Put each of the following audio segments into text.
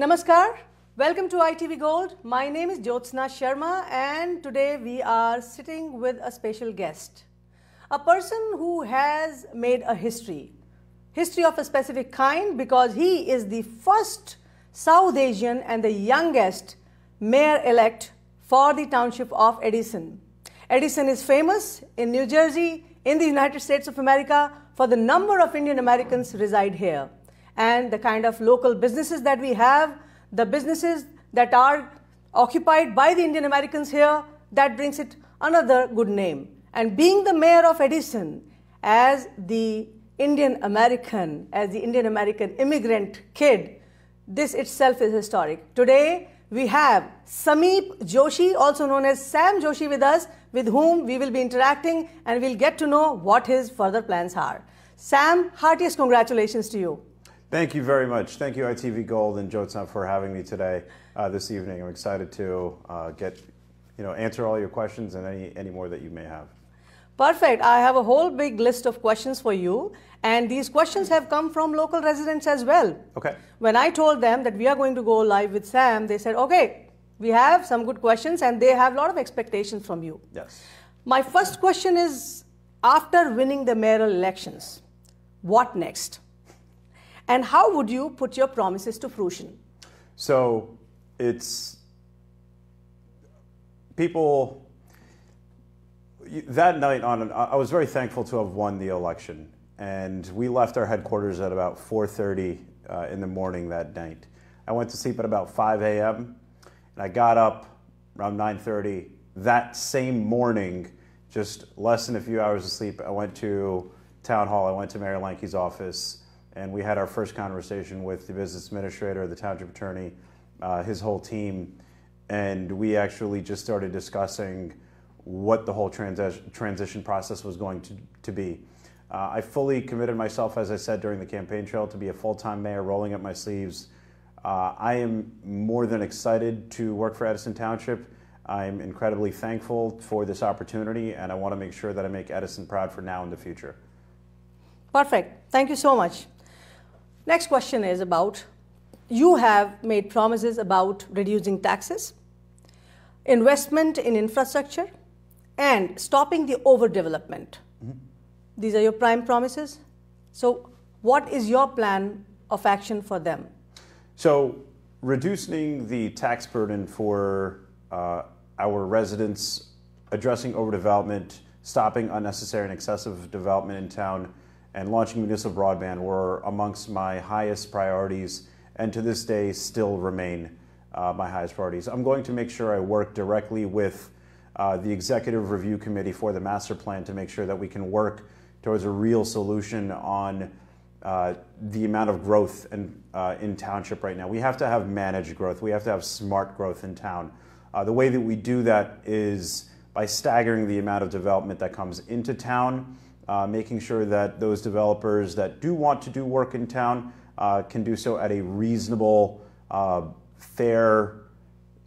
Namaskar, welcome to ITV Gold. My name is Jyotsna Sharma and today we are sitting with a special guest. A person who has made a history of a specific kind because he is the first South Asian and the youngest mayor-elect for the township of Edison. Edison is famous in New Jersey, in the United States of America, for the number of Indian Americans reside here. And the kind of local businesses that we have, the businesses that are occupied by the Indian Americans here, that brings it another good name. And being the mayor of Edison as the Indian American immigrant kid, this itself is historic. Today we have Sameep Joshi, also known as Sam Joshi, with us, with whom we will be interacting and we'll get to know what his further plans are. Sam, heartiest congratulations to you. Thank you very much. Thank you, ITV Gold and Jyotsna, for having me today, this evening. I'm excited to answer all your questions and any more that you may have. Perfect. I have a whole big list of questions for you, and these questions have come from local residents as well. Okay. When I told them that we are going to go live with Sam, they said, okay, we have some good questions and they have a lot of expectations from you. Yes. My first question is, after winning the mayoral elections, what next? And how would you put your promises to fruition? So it's people, that night I was very thankful to have won the election. And we left our headquarters at about 4:30 in the morning that night. I went to sleep at about 5 a.m. and I got up around 9:30 that same morning, just less than a few hours of sleep. I went to town hall, I went to Mayor Lanke's office, and we had our first conversation with the business administrator, the township attorney, his whole team, and we actually just started discussing what the whole transition process was going to be. I fully committed myself, as I said during the campaign trail, to be a full-time mayor, rolling up my sleeves. I am more than excited to work for Edison Township. I'm incredibly thankful for this opportunity, and I want to make sure that I make Edison proud for now and the future. Perfect. Thank you so much. Next question is about, you have made promises about reducing taxes, investment in infrastructure, and stopping the overdevelopment. Mm-hmm. These are your prime promises. So what is your plan of action for them? So reducing the tax burden for our residents, addressing overdevelopment, stopping unnecessary and excessive development in town, and launching municipal broadband were amongst my highest priorities, and to this day still remain my highest priorities. I'm going to make sure I work directly with the Executive Review Committee for the master plan to make sure that we can work towards a real solution on the amount of growth in township right now. We have to have managed growth. We have to have smart growth in town. The way that we do that is by staggering the amount of development that comes into town, making sure that those developers that do want to do work in town can do so at a reasonable, fair,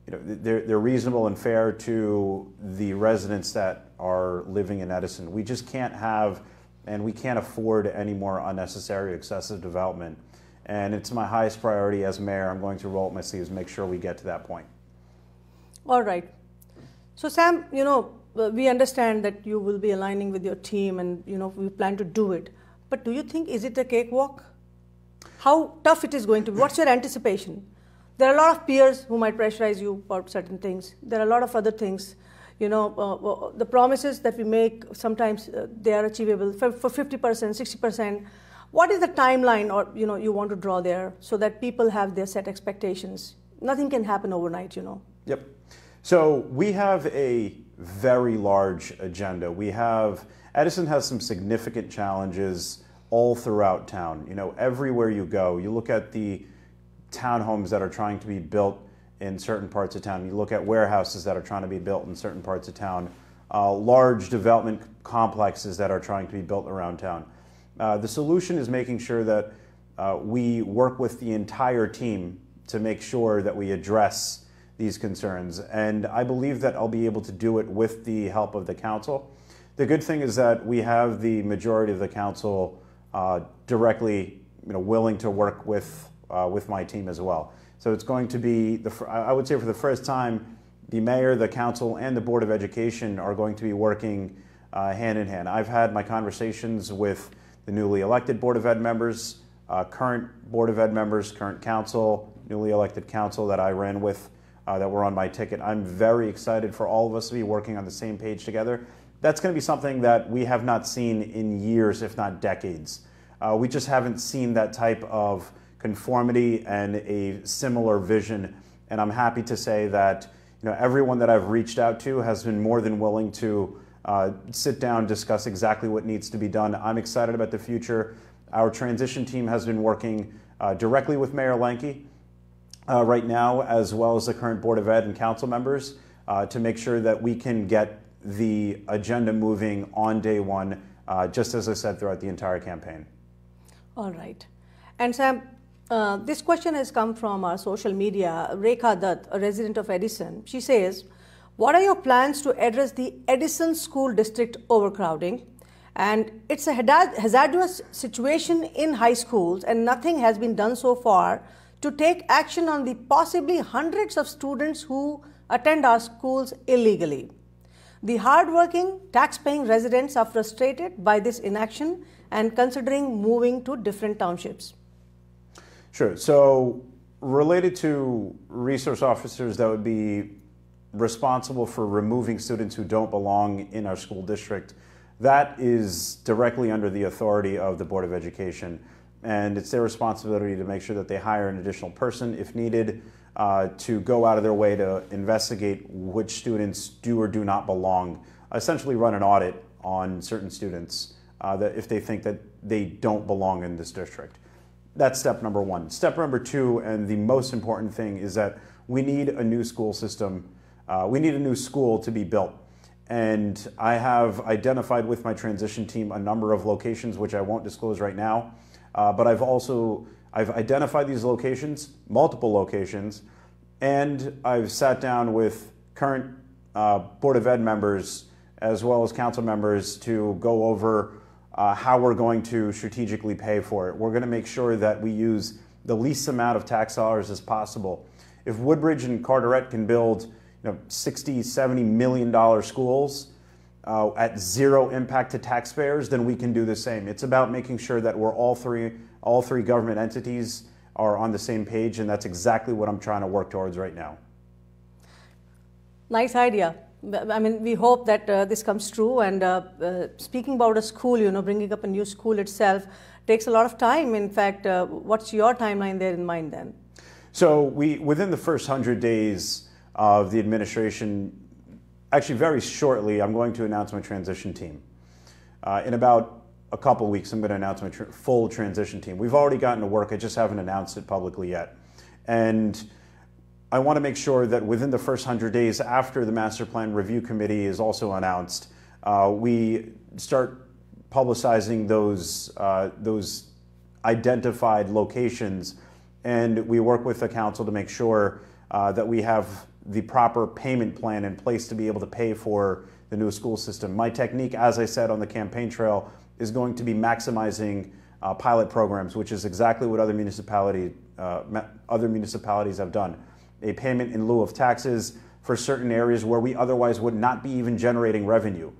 they're reasonable and fair to the residents that are living in Edison. We just can't have, and we can't afford any more unnecessary, excessive development. And it's my highest priority as mayor. I'm going to roll up my sleeves and make sure we get to that point. All right. So Sam, we understand that you will be aligning with your team and we plan to do it. But do you think, is it a cakewalk? How tough it is going to be? What's your anticipation? There are a lot of peers who might pressurize you about certain things. There are a lot of other things. The promises that we make, sometimes they are achievable for 50%, 60%. What is the timeline or you want to draw there so that people have their set expectations? Nothing can happen overnight, Yep. So we have a very large agenda. Edison has some significant challenges all throughout town. Everywhere you go, you look at the townhomes that are trying to be built in certain parts of town. You look at warehouses that are trying to be built in certain parts of town, large development complexes that are trying to be built around town. The solution is making sure that we work with the entire team to make sure that we address these concerns, and I believe that I'll be able to do it with the help of the council. The good thing is that we have the majority of the council directly willing to work with my team as well. So it's going to be, I would say for the first time, the mayor, the council, and the Board of Education are going to be working hand in hand. I've had my conversations with the newly elected Board of Ed members, current Board of Ed members, current council, newly elected council that I ran with that were on my ticket. I'm very excited for all of us to be working on the same page together. That's going to be something that we have not seen in years, if not decades. We just haven't seen that type of conformity and a similar vision. And I'm happy to say that everyone that I've reached out to has been more than willing to sit down, discuss exactly what needs to be done. I'm excited about the future. Our transition team has been working directly with Mayor Leinke right now, as well as the current Board of Ed and council members, to make sure that we can get the agenda moving on day one, just as I said, throughout the entire campaign. All right. And Sam, this question has come from our social media. Rekha Dutt, a resident of Edison, she says, what are your plans to address the Edison School District overcrowding? And it's a hazardous situation in high schools, and nothing has been done so far to take action on the possibly hundreds of students who attend our schools illegally. The hardworking, tax-paying residents are frustrated by this inaction and considering moving to different townships. Sure. So related to resource officers that would be responsible for removing students who don't belong in our school district, that is directly under the authority of the Board of Education. And it's their responsibility to make sure that they hire an additional person if needed to go out of their way to investigate which students do or do not belong, essentially run an audit on certain students that if they think that they don't belong in this district. That's step number one. Step number two, and the most important thing, is that we need a new school system. We need a new school to be built. And I have identified with my transition team a number of locations, which I won't disclose right now. But I've identified these locations, multiple locations, and I've sat down with current Board of Ed members as well as council members to go over how we're going to strategically pay for it. We're going to make sure that we use the least amount of tax dollars as possible. If Woodbridge and Carteret can build $60, $70 million schools at zero impact to taxpayers, then we can do the same. It's about making sure that we're all three government entities are on the same page, and that's exactly what I'm trying to work towards right now. Nice idea. I mean, we hope that this comes true. And speaking about a school, bringing up a new school itself takes a lot of time. In fact, what's your timeline there in mind then? So within the first 100 days of the administration, actually very shortly, I'm going to announce my transition team. In about a couple of weeks, I'm going to announce my full transition team. We've already gotten to work. I just haven't announced it publicly yet. And I want to make sure that within the first 100 days after the Master Plan Review Committee is also announced, we start publicizing those identified locations, and we work with the council to make sure that we have the proper payment plan in place to be able to pay for the new school system. My technique, as I said on the campaign trail, is going to be maximizing pilot programs, which is exactly what other municipalities have done. A payment in lieu of taxes for certain areas where we otherwise would not be even generating revenue.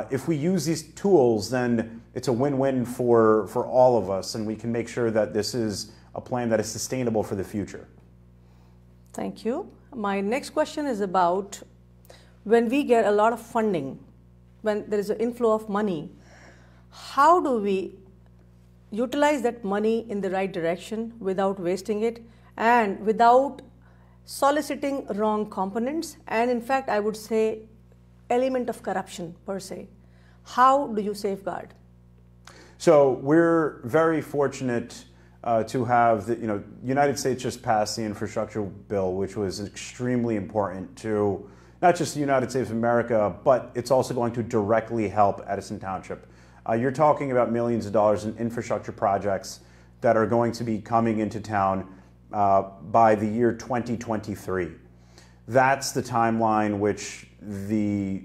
If we use these tools, then it's a win-win for all of us, and we can make sure that this is a plan that is sustainable for the future. Thank you. My next question is about when we get a lot of funding, when there is an inflow of money, how do we utilize that money in the right direction without wasting it and without soliciting wrong components, and in fact, I would say element of corruption per se? How do you safeguard? So we're very fortunate to have the United States just passed the infrastructure bill, which was extremely important to not just the United States of America, but it's also going to directly help Edison Township. You're talking about millions of dollars in infrastructure projects that are going to be coming into town by the year 2023. That's the timeline which the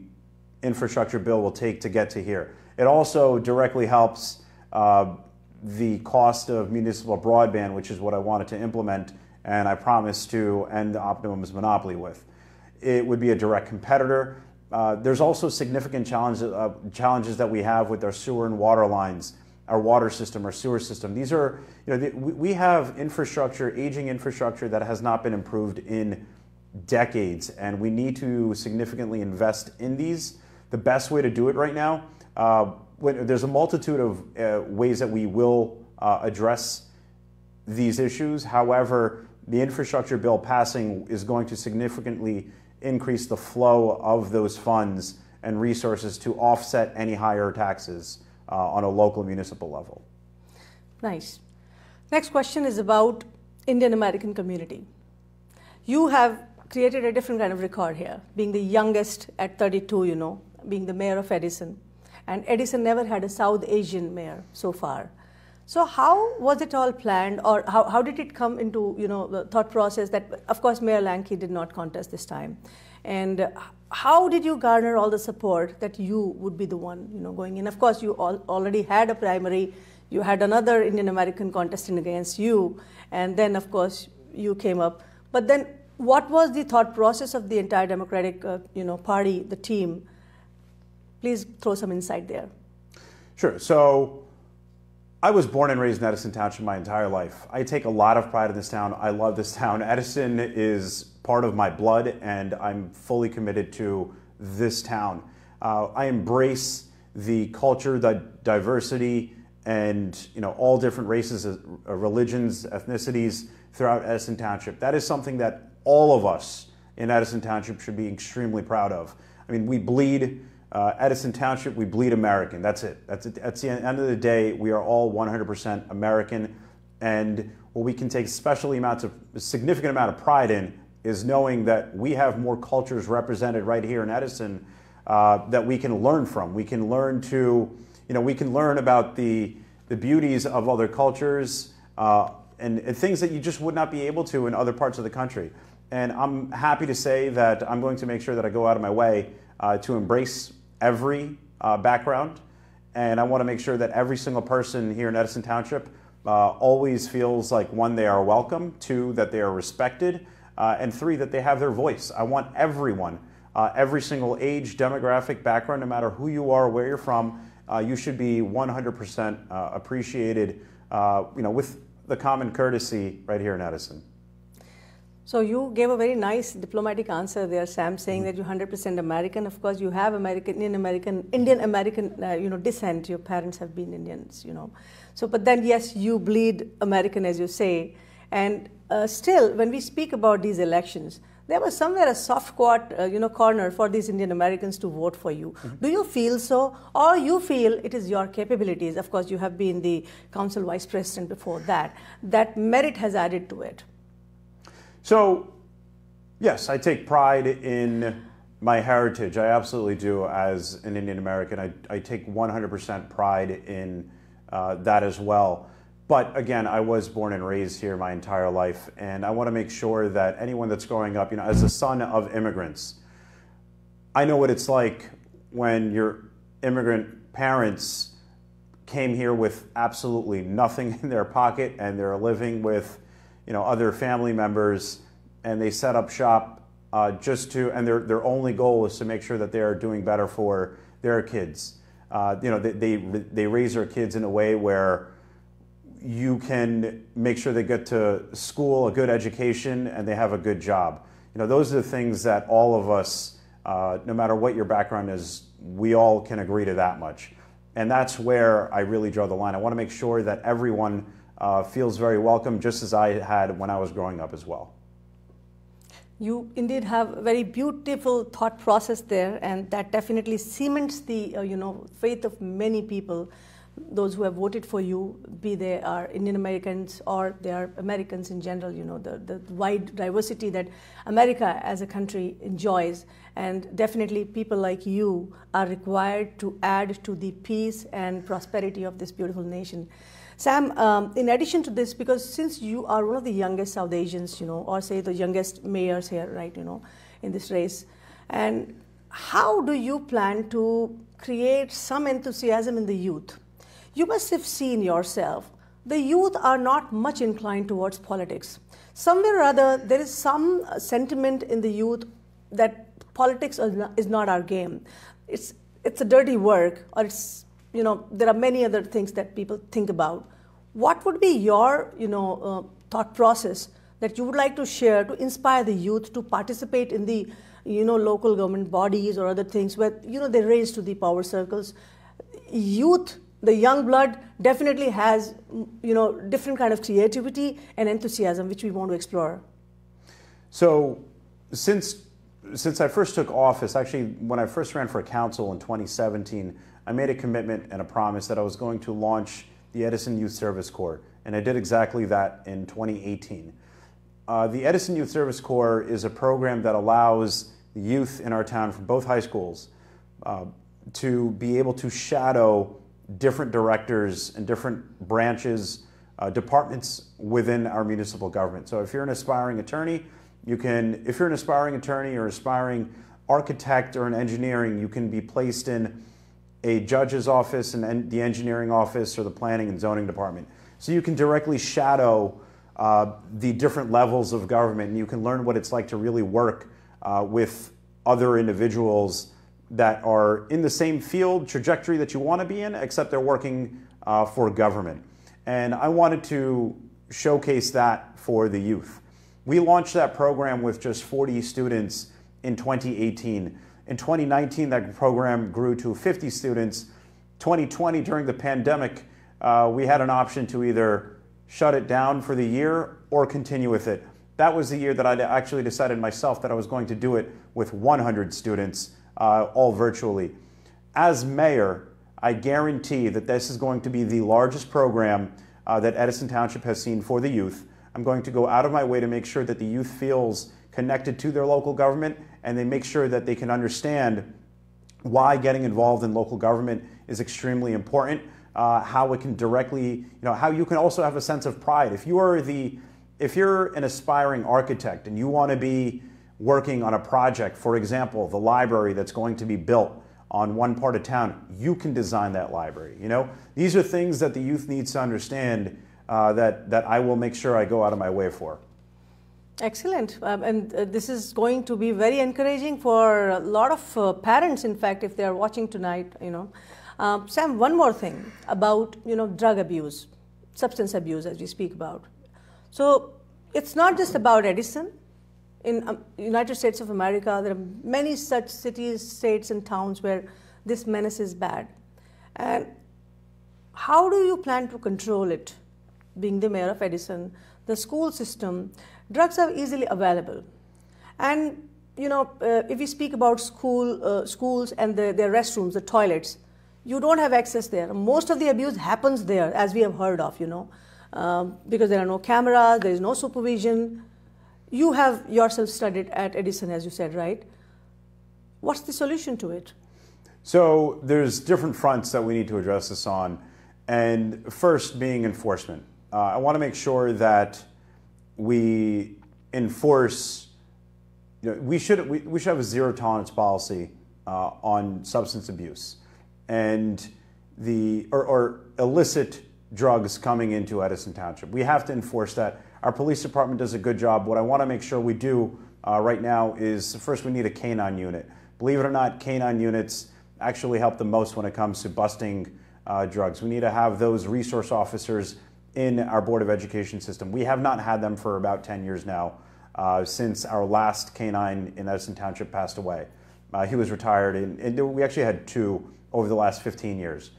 infrastructure bill will take to get to here. It also directly helps the cost of municipal broadband, which is what I wanted to implement and I promise to end Optimum's monopoly with. It would be a direct competitor. There's also significant challenges that we have with our sewer and water lines, our water system, our sewer system. These are, we have infrastructure, aging infrastructure that has not been improved in decades, and we need to significantly invest in these. The best way to do it right now, there's a multitude of ways that we will address these issues. However, the infrastructure bill passing is going to significantly increase the flow of those funds and resources to offset any higher taxes on a local municipal level. Nice. Next question is about Indian American community. You have created a different kind of record here, being the youngest at 32, being the mayor of Edison. And Edison never had a South Asian mayor so far. So how was it all planned, or how did it come into the thought process that, of course, Mayor Lanky did not contest this time, and how did you garner all the support that you would be the one going in? Of course, you already had a primary, you had another Indian American contesting against you, and then of course you came up. But then, what was the thought process of the entire Democratic party, the team? Please throw some insight there. Sure. So I was born and raised in Edison Township my entire life. I take a lot of pride in this town. I love this town. Edison is part of my blood, and I'm fully committed to this town. I embrace the culture, the diversity, and all different races, religions, ethnicities throughout Edison Township. That is something that all of us in Edison Township should be extremely proud of. I mean, we bleed Edison Township, we bleed American. That's it. That's at the end of the day, we are all 100% American, and what we can take a significant amount of pride in is knowing that we have more cultures represented right here in Edison that we can learn from. We can learn we can learn about the beauties of other cultures and things that you just would not be able to in other parts of the country. And I'm happy to say that I'm going to make sure that I go out of my way to embrace every background, and I want to make sure that every single person here in Edison Township always feels like, one, they are welcome, two, that they are respected, and three, that they have their voice. I want everyone, every single age, demographic, background, no matter who you are, where you're from, you should be 100% appreciated, with the common courtesy right here in Edison. So you gave a very nice diplomatic answer there, Sam, saying that you're 100% American. Of course, you have Indian American descent. Your parents have been Indians, So, but then, yes, you bleed American, as you say. And still, when we speak about these elections, there was somewhere a soft corner for these Indian Americans to vote for you. Mm-hmm. Do you feel so, or you feel it is your capabilities? Of course, you have been the council vice president before that. That merit has added to it. So, yes, I take pride in my heritage. I absolutely do as an Indian American. I take 100% pride in that as well. But again, I was born and raised here my entire life, and I want to make sure that anyone that's growing up, as a son of immigrants, I know what it's like when your immigrant parents came here with absolutely nothing in their pocket, and they're living with other family members, and they set up shop and their only goal is to make sure that they're doing better for their kids. They raise their kids in a way where you can make sure they get to school, a good education, and they have a good job. Those are the things that all of us, no matter what your background is, we all can agree to that much. And that's where I really draw the line. I want to make sure that everyone feels very welcome, just as I had when I was growing up as well. You indeed have a very beautiful thought process there, and that definitely cements the faith of many people, those who have voted for you, be they are Indian Americans or they are Americans in general. The wide diversity that America as a country enjoys, and definitely people like you are required to add to the peace and prosperity of this beautiful nation. Sam, in addition to this, because since you are one of the youngest South Asians, or say the youngest mayors here, right, in this race, and how do you plan to create some enthusiasm in the youth? You must have seen yourself the youth are not much inclined towards politics. Somewhere or other, there is some sentiment in the youth that politics is not our game. It's a dirty work, or there are many other things that people think about. What would be your thought process that you would like to share to inspire the youth to participate in the local government bodies or other things where they raise to the power circles? Youth, the young blood, definitely has different kind of creativity and enthusiasm which we want to explore. So since I first took office, actually when I first ran for council in 2017, I made a commitment and a promise that I was going to launch the Edison Youth Service Corps, and I did exactly that in 2018. The Edison Youth Service Corps is a program that allows the youth in our town from both high schools to be able to shadow different directors and different branches, departments within our municipal government. So if you're an aspiring attorney, if you're an aspiring attorney or aspiring architect or in engineering, you can be placed in a judge's office and the engineering office or the planning and zoning department. So you can directly shadow the different levels of government, and you can learn what it's like to really work with other individuals that are in the same field trajectory that you want to be in, except they're working for government. And I wanted to showcase that for the youth. We launched that program with just 40 students in 2018. In 2019, that program grew to 50 students. 2020, during the pandemic, we had an option to either shut it down for the year or continue with it. That was the year that I actually decided myself that I was going to do it with 100 students, all virtually. As mayor, I guarantee that this is going to be the largest program that Edison Township has seen for the youth. I'm going to go out of my way to make sure that the youth feels connected to their local government, and they make sure that they can understand why getting involved in local government is extremely important, how it can directly, how you can also have a sense of pride. If you're an aspiring architect and you want to be working on a project, for example, the library that's going to be built on one part of town, you can design that library. These are things that the youth needs to understand that I will make sure I go out of my way for. Excellent. And this is going to be very encouraging for a lot of parents, in fact, if they are watching tonight, Sam, one more thing about, drug abuse, substance abuse, as we speak about. So it's not just about Edison. In United States of America, there are many such cities, states, and towns where this menace is bad. And how do you plan to control it? Being the mayor of Edison, the school system, drugs are easily available. And, if we speak about schools and their restrooms, the toilets, you don't have access there. Most of the abuse happens there, as we have heard of, because there are no cameras, there is no supervision. You have yourself studied at Edison, as you said, right? What's the solution to it? So there's different fronts that we need to address this on. And first being enforcement. I want to make sure that we enforce, we should have a zero tolerance policy on substance abuse and or illicit drugs coming into Edison Township. We have to enforce that. Our police department does a good job. What I want to make sure we do right now is, first, we need a canine unit. Believe it or not, canine units actually help the most when it comes to busting drugs. We need to have those resource officers in our Board of Education system. We have not had them for about 10 years now, since our last canine in Edison Township passed away. He was retired, and we actually had 2 over the last 15 years.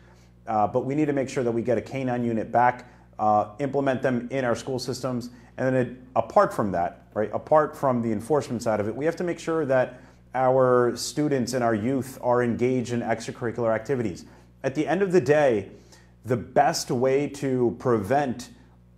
But we need to make sure that we get a canine unit back, implement them in our school systems, and then apart from that, right, apart from the enforcement side of it, we have to make sure that our students and our youth are engaged in extracurricular activities. At the end of the day, the best way to prevent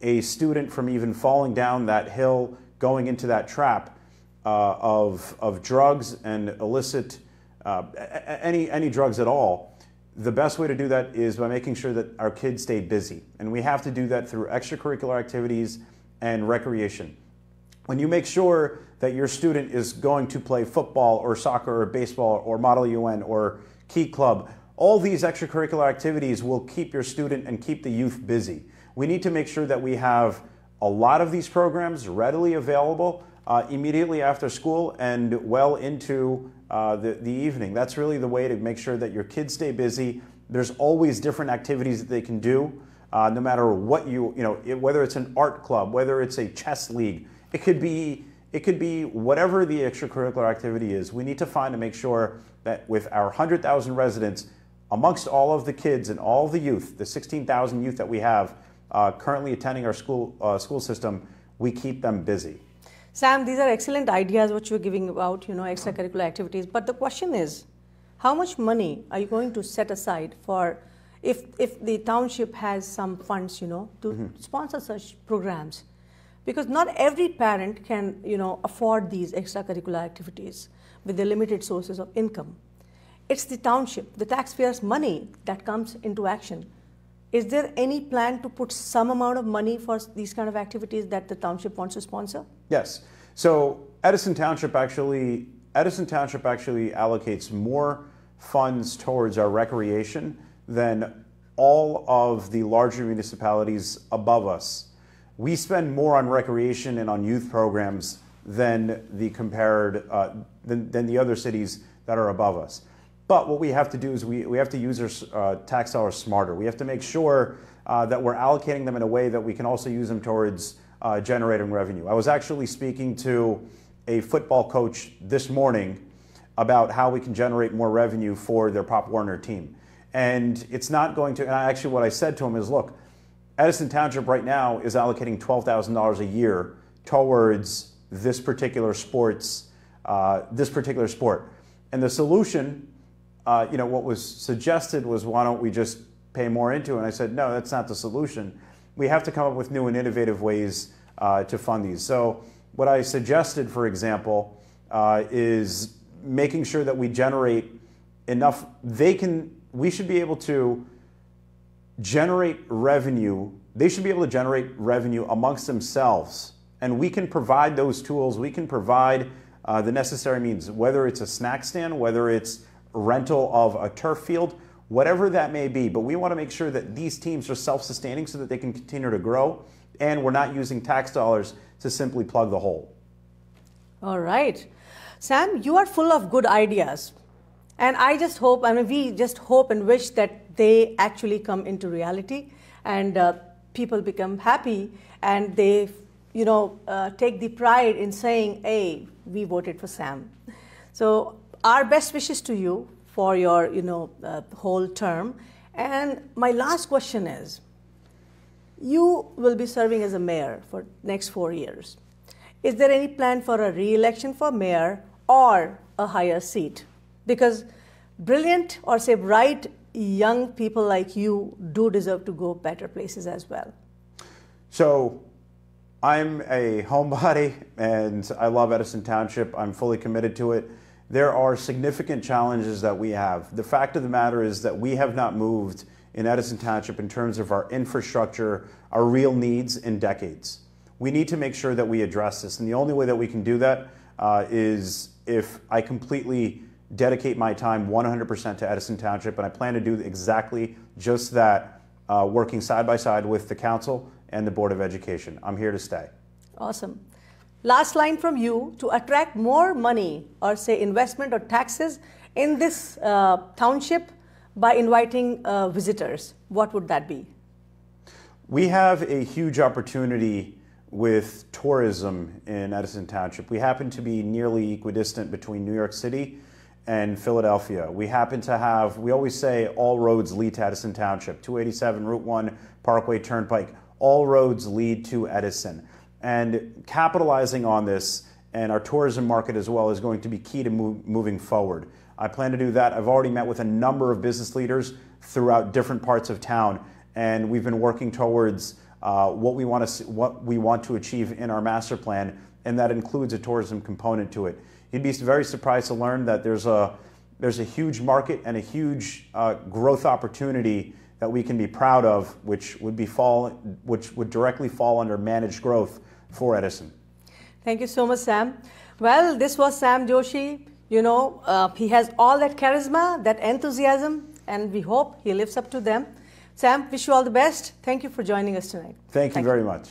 a student from even falling down that hill, going into that trap of drugs and illicit, any drugs at all, the best way to do that is by making sure that our kids stay busy. And we have to do that through extracurricular activities and recreation. When you make sure that your student is going to play football or soccer or baseball or Model UN or Key Club all these extracurricular activities will keep your student and keep the youth busy. We need to make sure that we have a lot of these programs readily available immediately after school and well into the evening. That's really the way to make sure that your kids stay busy. There's always different activities that they can do, no matter what whether it's an art club, whether it's a chess league. It could be whatever the extracurricular activity is. We need to find to make sure that with our 100,000 residents, amongst all of the kids and all of the youth, the 16,000 youth that we have currently attending our school system, we keep them busy. Sam, these are excellent ideas which you're giving about, extracurricular activities. But the question is, how much money are you going to set aside for if the township has some funds, to sponsor such programs? Because not every parent can, afford these extracurricular activities with the limited sources of income. It's the township, the taxpayers' money that comes into action. Is there any plan to put some amount of money for these kind of activities that the township wants to sponsor? Yes. So Edison Township actually allocates more funds towards our recreation than all of the larger municipalities above us. We spend more on recreation and on youth programs than the other cities that are above us. But what we have to do is we have to use our tax dollars smarter. We have to make sure that we're allocating them in a way that we can also use them towards generating revenue. I was actually speaking to a football coach this morning about how we can generate more revenue for their Pop Warner team. And it's not going to, and actually what I said to him is, look, Edison Township right now is allocating $12,000 a year towards this particular sport. And the solution, what was suggested was, why don't we just pay more into it? And I said, no, that's not the solution. We have to come up with new and innovative ways to fund these. So what I suggested, for example, is making sure that we generate enough. We should be able to generate revenue. They should be able to generate revenue amongst themselves. And we can provide those tools. We can provide the necessary means, whether it's a snack stand, whether it's rental of a turf field, whatever that may be. But we want to make sure that these teams are self-sustaining so that they can continue to grow, and we're not using tax dollars to simply plug the hole. All right. Sam, you are full of good ideas. And we just hope and wish that they actually come into reality and people become happy and they, take the pride in saying, hey, we voted for Sam. So our best wishes to you for your, whole term. And my last question is, you will be serving as a mayor for next 4 years. Is there any plan for a re-election for mayor or a higher seat? Because brilliant or say bright young people like you do deserve to go better places as well. So I'm a homebody and I love Edison Township. I'm fully committed to it. There are significant challenges that we have. The fact of the matter is that we have not moved in Edison Township in terms of our infrastructure, our real needs in decades. We need to make sure that we address this. And the only way that we can do that is if I completely dedicate my time 100% to Edison Township, and I plan to do exactly just that, working side by side with the council and the Board of Education. I'm here to stay. Awesome. Last line from you: to attract more money or say investment or taxes in this township by inviting visitors, what would that be? We have a huge opportunity with tourism in Edison Township. We happen to be nearly equidistant between New York City and Philadelphia. We happen to have, we always say all roads lead to Edison Township, 287, Route 1, Parkway Turnpike, all roads lead to Edison. And capitalizing on this and our tourism market as well is going to be key to moving forward. I plan to do that. I've already met with a number of business leaders throughout different parts of town, and we've been working towards what we want to achieve in our master plan, and that includes a tourism component to it. You'd be very surprised to learn that there's a huge market and a huge growth opportunity that we can be proud of, which would directly fall under managed growth for Edison. Thank you so much, Sam. Well, this was Sam Joshi. He has all that charisma, that enthusiasm, and we hope he lives up to them. Sam, wish you all the best. Thank you for joining us tonight. Thank you very much.